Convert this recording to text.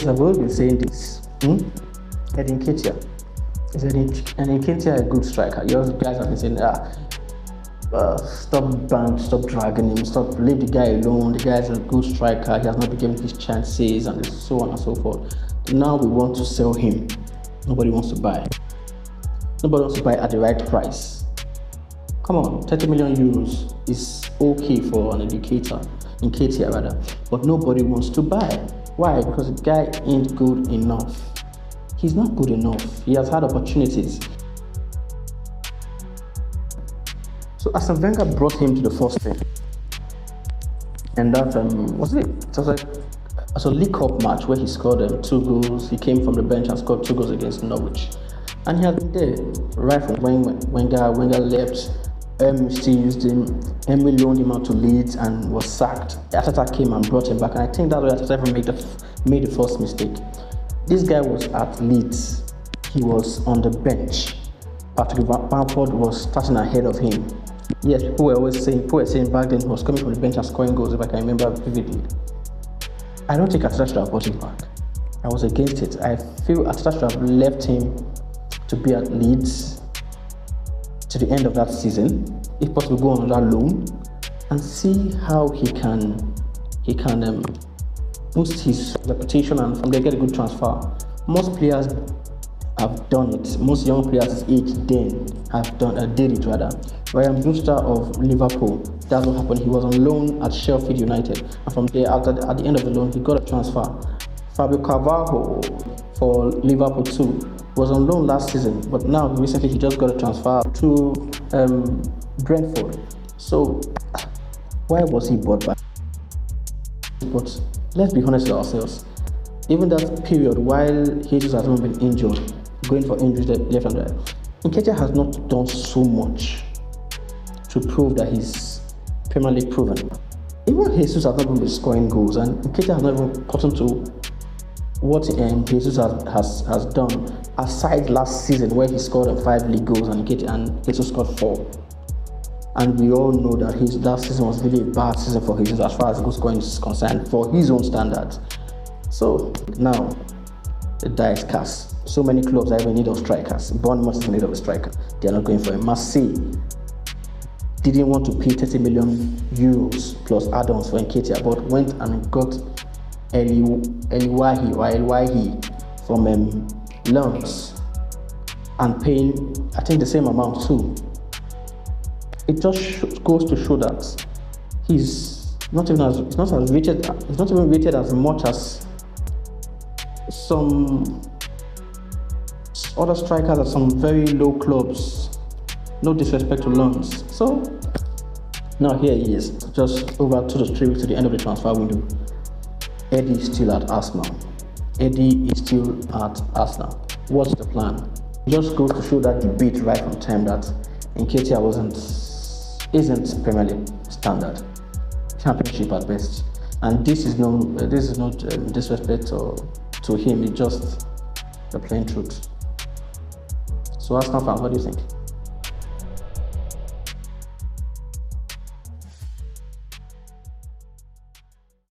I've always been saying this. Eddie Nketiah. Is Eddie Nketiah a good striker? You guys have been saying, stop dragging him, leave the guy alone. The guy is a good striker. He has not been given his chances, and so on and so forth. Now we want to sell him. Nobody wants to buy. Nobody wants to buy at the right price. Come on, 30 million euros is okay for an Nketiah rather, but nobody wants to buy. Why? Because the guy ain't good enough. He's not good enough. He has had opportunities. So Arsene Wenger brought him to the first team, and that it was a League Cup match where he scored 2 goals. He came from the bench and scored 2 goals against Norwich, and he has been there right from when Wenger left. Still used him. Emery loaned him out to Leeds and was sacked. Arteta came and brought him back, and I think that's where Arteta made the first mistake. This guy was at Leeds. He was on the bench. Patrick Bamford was starting ahead of him. Yes, people were saying back then he was coming from the bench and scoring goals, if I can remember vividly. I don't think Arteta should have brought him back. I was against it. I feel Arteta should have left him to be at Leeds to the end of that season, if possible go on that loan and see how he can boost his reputation, and from there get a good transfer. Most players have done it. Most young players his age then did it rather. Ryan Brewster of Liverpool, that's what happened. He was on loan at Sheffield United, and from there at the end of the loan he got a transfer. Fabio Carvalho for Liverpool too was on loan last season, but now recently he just got a transfer to Brentford. So why was he bought back? But let's be honest with ourselves. Even that period while Jesus has not been injured, going for injuries left and right, Nketiah has not done so much to prove that he's Premier League proven. Even Jesus has not been scoring goals, and Nketiah has not even gotten to what Jesus has done, aside last season where he scored 5 league goals and Jesus scored 4. And we all know that last season was really a bad season for Jesus as far as goal scoring is concerned for his own standards. So now the die is cast. So many clubs are in need of strikers. Bournemouth is in need of a striker. They are not going for him. Marseille didn't want to pay 30 million euros plus add-ons for Nketiah, but went and got Eliwahi from Lens and paying, I think, the same amount too. It just goes to show that he's not even rated as much as some other strikers at some very low clubs. No disrespect to Lens. So now here he is, just over 2 to 3 weeks to the end of the transfer window. Eddie is still at Arsenal. What's the plan? It just goes to show that debate right from time that Nketiah isn't Premier League standard, Championship at best. And this is not disrespect to him. It's just the plain truth. So Arsenal fans, what do you think?